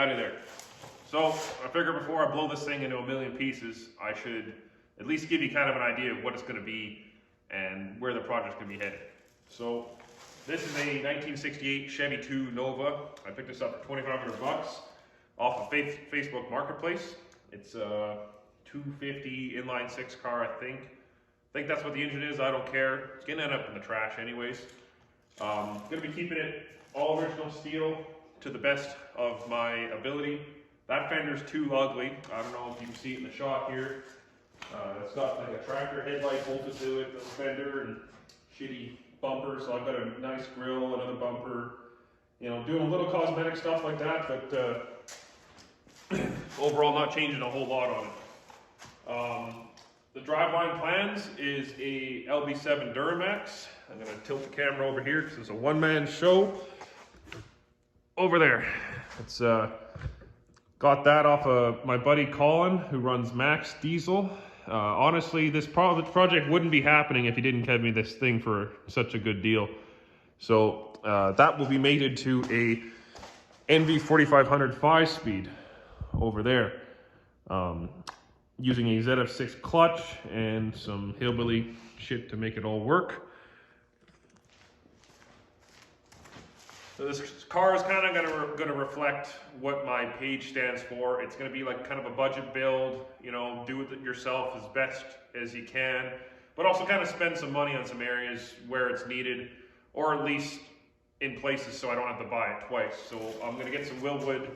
out of there. So I figure before I blow this thing into a million pieces, I should at least give you kind of an idea of what it's going to be and where the project's going to be headed. So this is a 1968 Chevy 2 Nova. I picked this up for 2,500 bucks off of Facebook Marketplace. It's a 250 inline six car, I think. I think that's what the engine is. I don't care. It's gonna end up in the trash anyways. Gonna be keeping it all original steel to the best of my ability. That fender's too ugly. I don't know if you can see it in the shot here. It's got like a tractor headlight bolted to it, the fender, and shitty bumper. So I've got a nice grill, another bumper. You know, doing a little cosmetic stuff like that, but overall not changing a whole lot on it. The driveline plans is a LB7 Duramax. I'm gonna tilt the camera over here because it's a one-man show. Over there. It's got that off of my buddy Colin, who runs Max Diesel. Honestly, this project wouldn't be happening if he didn't give me this thing for such a good deal. So that will be mated to a NV 4500 5-speed over there. Using a ZF6 clutch and some hillbilly shit to make it all work. So this car is kind of gonna reflect what my page stands for. It's gonna be like kind of a budget build, you know, do it yourself as best as you can, but also kind of spend some money on some areas where it's needed, or at least in places so I don't have to buy it twice. So I'm gonna get some Wilwood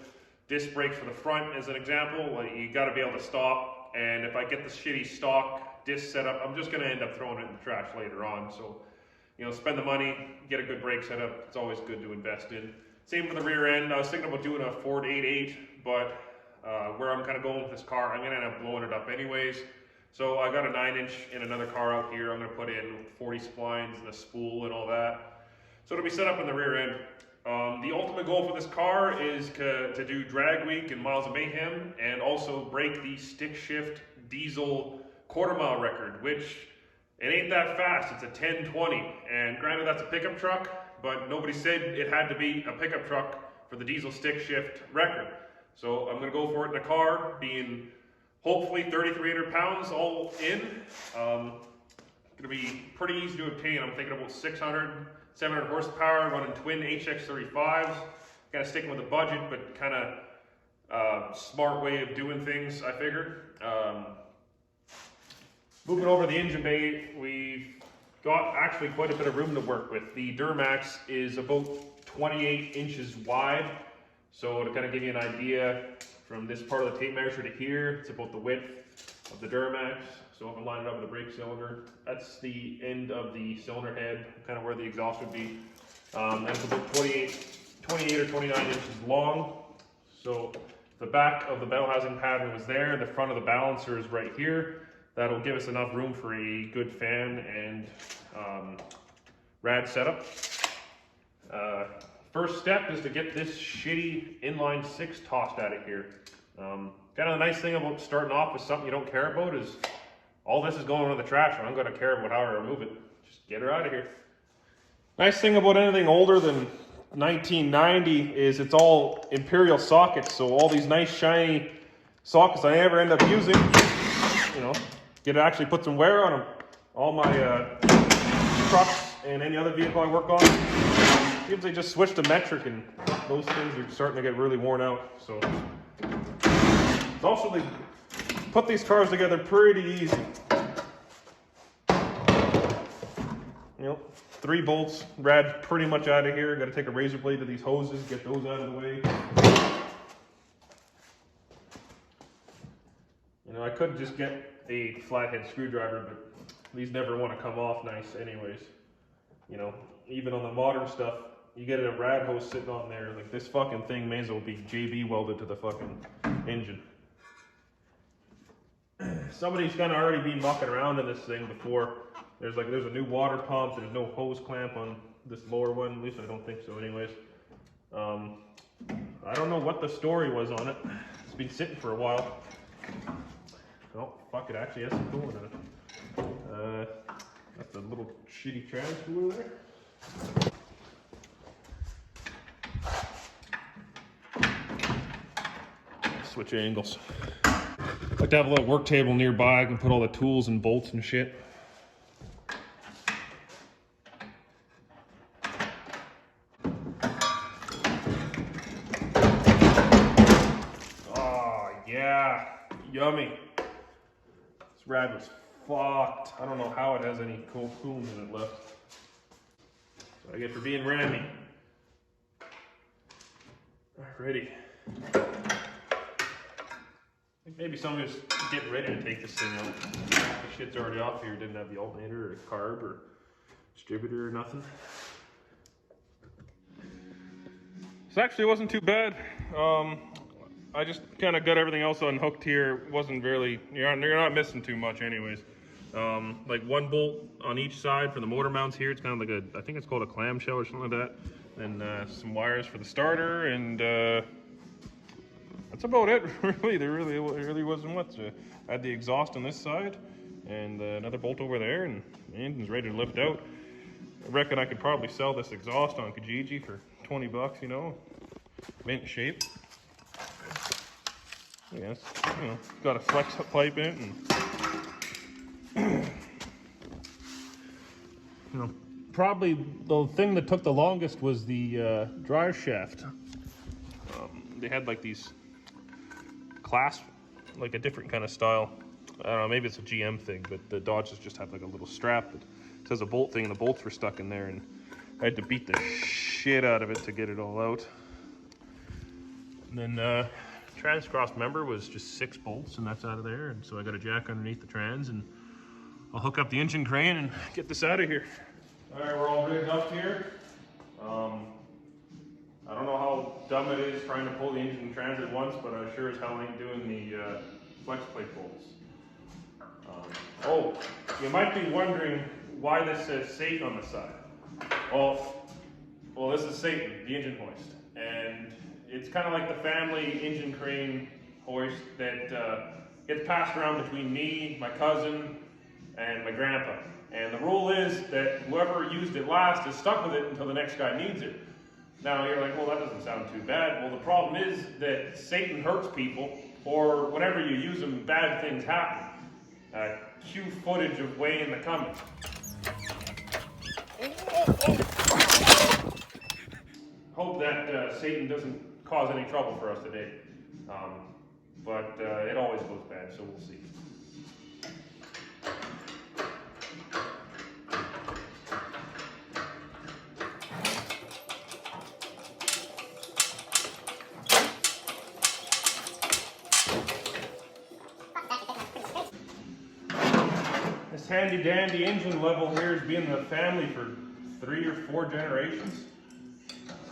disc brakes for the front as an example. Like, you gotta be able to stop. And if I get the shitty stock disc set up, I'm just gonna end up throwing it in the trash later on. So, you know, spend the money, get a good brake setup. It's always good to invest in. Same for the rear end. I was thinking about doing a Ford 88, but where I'm kind of going with this car, I'm gonna end up blowing it up anyways. So I got a 9-inch in another car out here. I'm gonna put in 40 splines and a spool and all that. So it'll be set up in the rear end. The ultimate goal for this car is to do drag week and miles of mayhem, and also break the stick shift diesel quarter-mile record, which it ain't that fast. It's a 10:20, and granted that's a pickup truck, but nobody said it had to be a pickup truck for the diesel stick shift record. So I'm gonna go for it in a car, being hopefully 3,300 pounds all in. Gonna be pretty easy to obtain. I'm thinking about 700 horsepower, running twin HX35s. Kind of sticking with the budget, but kind of smart way of doing things, I figure. Moving over to the engine bay, we've got actually quite a bit of room to work with. The Duramax is about 28 inches wide. So to kind of give you an idea, from this part of the tape measure to here, it's about the width of the Duramax. So if I line it up with the brake cylinder, that's the end of the cylinder head, kind of where the exhaust would be. And it's about 28 or 29 inches long. So the back of the bell housing pattern was there, the front of the balancer is right here. That'll give us enough room for a good fan and rad setup. First step is to get this shitty inline six tossed out of here. Kind of the nice thing about starting off with something you don't care about is all this is going in the trash, and I'm going to care about how I remove it. Just get her out of here. Nice thing about anything older than 1990 is it's all Imperial sockets, so all these nice shiny sockets I never end up using, you know, get to actually put some wear on them. All my trucks and any other vehicle I work on, seems they just switched to metric, and those things are starting to get really worn out. So it's also they put these cars together pretty easy. You know, 3 bolts, rad pretty much out of here. Got to take a razor blade to these hoses, get those out of the way. You know, I could just get a flathead screwdriver, but these never want to come off nice anyways. You know, even on the modern stuff, you get a rad hose sitting on there, like this fucking thing may as well be JB welded to the fucking engine. Somebody's kind of already been mucking around in this thing before. There's a new water pump, there's no hose clamp on this lower one, at least I don't think so anyways. I don't know what the story was on it. It's been sitting for a while. Oh, fuck, it actually has some coolant in it. That's a little shitty trans cooler there. switch angles. Like to have a little work table nearby. I can put all the tools and bolts and shit. Oh yeah, yummy. This rad was fucked. I don't know how it has any cool coolant in it left. So I get for being randy. Alrighty. Maybe somebody's getting ready to take this thing out. The shit's already off here. Didn't have the alternator or carb or distributor or nothing. This actually wasn't too bad. I just kind of got everything else unhooked here. Wasn't really, you're not missing too much anyways. Like one bolt on each side for the motor mounts here. It's kind of like I think it's called a clamshell or something like that. And some wires for the starter, and that's about it. Really, there really wasn't much. I had the exhaust on this side, and another bolt over there, and the engine's ready to lift out. I reckon I could probably sell this exhaust on Kijiji for 20 bucks, you know, mint shape. Yes, you know, got a flex pipe in it, and you know, probably the thing that took the longest was the drive shaft. They had like these clasp, like a different kind of style. I don't know, maybe it's a GM thing, but the Dodges just have like a little strap that says a bolt thing, and the bolts were stuck in there, and I had to beat the shit out of it to get it all out. And then trans cross member was just 6 bolts, and that's out of there, and so I got a jack underneath the trans, and I'll hook up the engine crane and get this out of here. All right, we're all rigged up here. I don't know how dumb it is trying to pull the engine and trans at once, but I sure as hell ain't doing the flex plate bolts. Oh, you might be wondering why this says Satan on the side. Well, this is Satan, the engine hoist, and it's kind of like the family engine crane hoist that gets passed around between me, my cousin, and my grandpa. And the rule is that whoever used it last is stuck with it until the next guy needs it. Now you're like, well, that doesn't sound too bad. Well, the problem is that Satan hurts people, or whenever you use them, bad things happen. Cue footage of Wayne the coming. Hope that Satan doesn't cause any trouble for us today. But it always goes bad, so we'll see. This handy dandy engine level here has been in the family for 3 or 4 generations.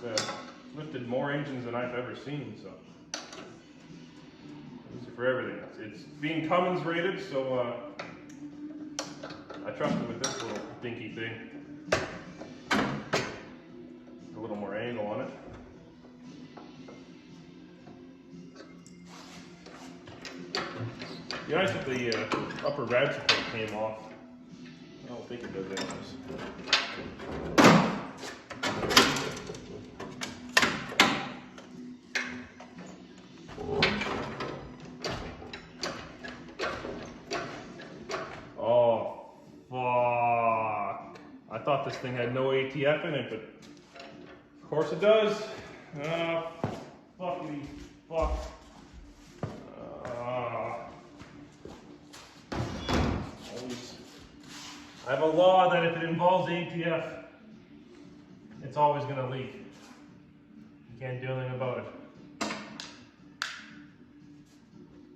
It's lifted more engines than I've ever seen, so use it for everything. It's being Cummins rated, so I trust it with this little dinky thing. A little more angle on it. Be nice if the upper rad support came off. I don't think it does anyways. Oh, fuck. I thought this thing had no ATF in it, but of course it does. Fuckity fuck. I have a law that if it involves ATF, it's always going to leak. You can't do anything about it.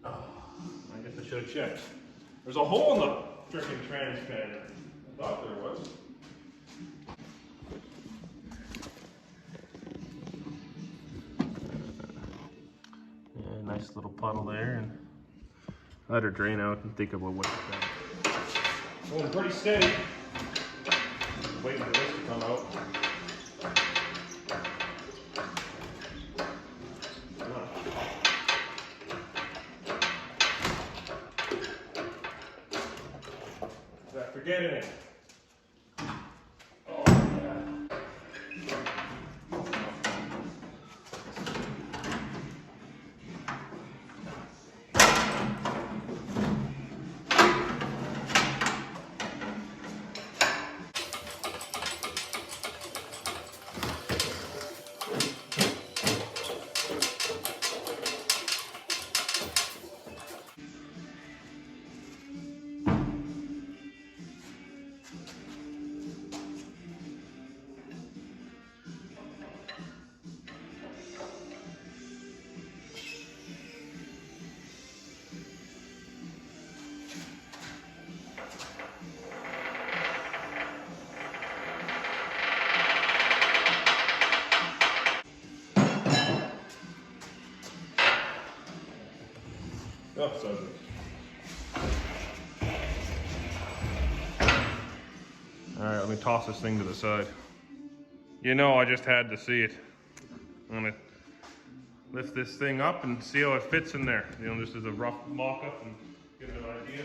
Oh, I guess I should have checked. There's a hole in the freaking trans pan. I thought there was. Yeah, nice little puddle there, and let her drain out and think about what it's done. Going pretty steady. Waiting for this to come out. Did I forget anything? Oh, yeah. toss this thing to the side. You know, I just had to see it. I'm gonna lift this thing up and see how it fits in there. You know, just as a rough mock-up and get an idea.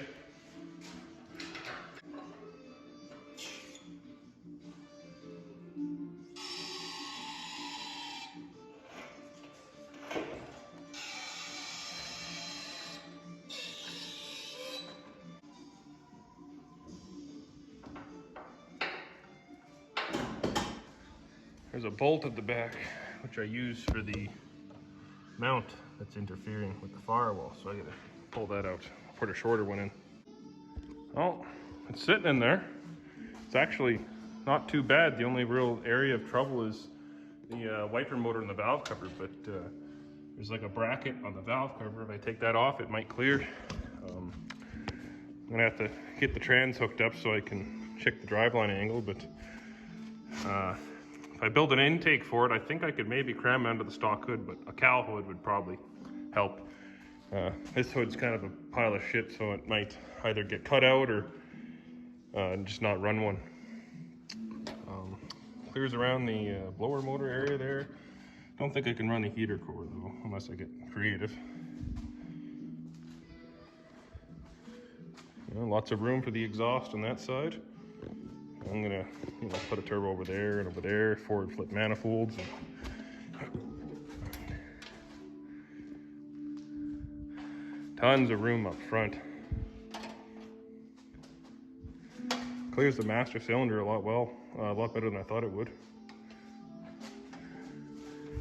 There's a bolt at the back, which I use for the mount that's interfering with the firewall, so I gotta pull that out. Put a shorter one in. Oh, it's sitting in there. It's actually not too bad. The only real area of trouble is the wiper motor and the valve cover, but there's like a bracket on the valve cover. If I take that off, it might clear. I'm gonna have to get the trans hooked up so I can check the driveline angle, but if I build an intake for it, I think I could maybe cram it under the stock hood, but a cowl hood would probably help. This hood's kind of a pile of shit, so it might either get cut out or just not run one. Clears around the blower motor area there. Don't think I can run the heater core though, unless I get creative. You know, lots of room for the exhaust on that side. I'm gonna, you know, put a turbo over there and over there, forward flip manifolds. Tons of room up front. Clears the master cylinder a lot better than I thought it would.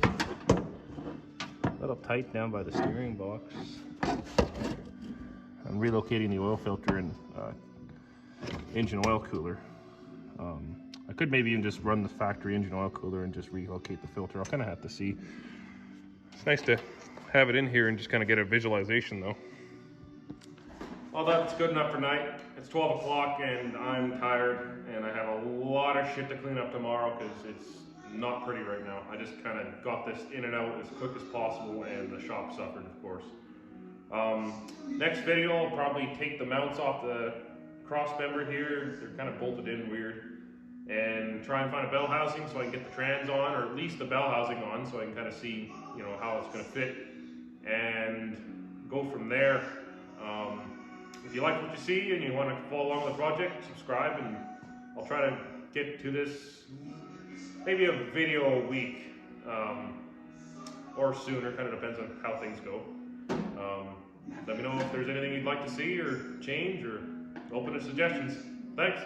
A little tight down by the steering box. I'm relocating the oil filter and engine oil cooler. I could maybe even just run the factory engine oil cooler and just relocate the filter. I'll kind of have to see. It's nice to have it in here and just kind of get a visualization though. Well, that's good enough for tonight. It's 12 o'clock and I'm tired and I have a lot of shit to clean up tomorrow because it's not pretty right now. I just kind of got this in and out as quick as possible and the shop suffered, of course. Next video, I'll probably take the mounts off the cross member here. They're kind of bolted in weird. And try and find a bell housing so I can get the trans on, or at least the bell housing on, so I can kind of see, you know, how it's going to fit, and go from there. If you like what you see and you want to follow along with the project, subscribe, and I'll try to get to this maybe a video a week, or sooner. Kind of depends on how things go. Let me know if there's anything you'd like to see or change, or open to suggestions. Thanks.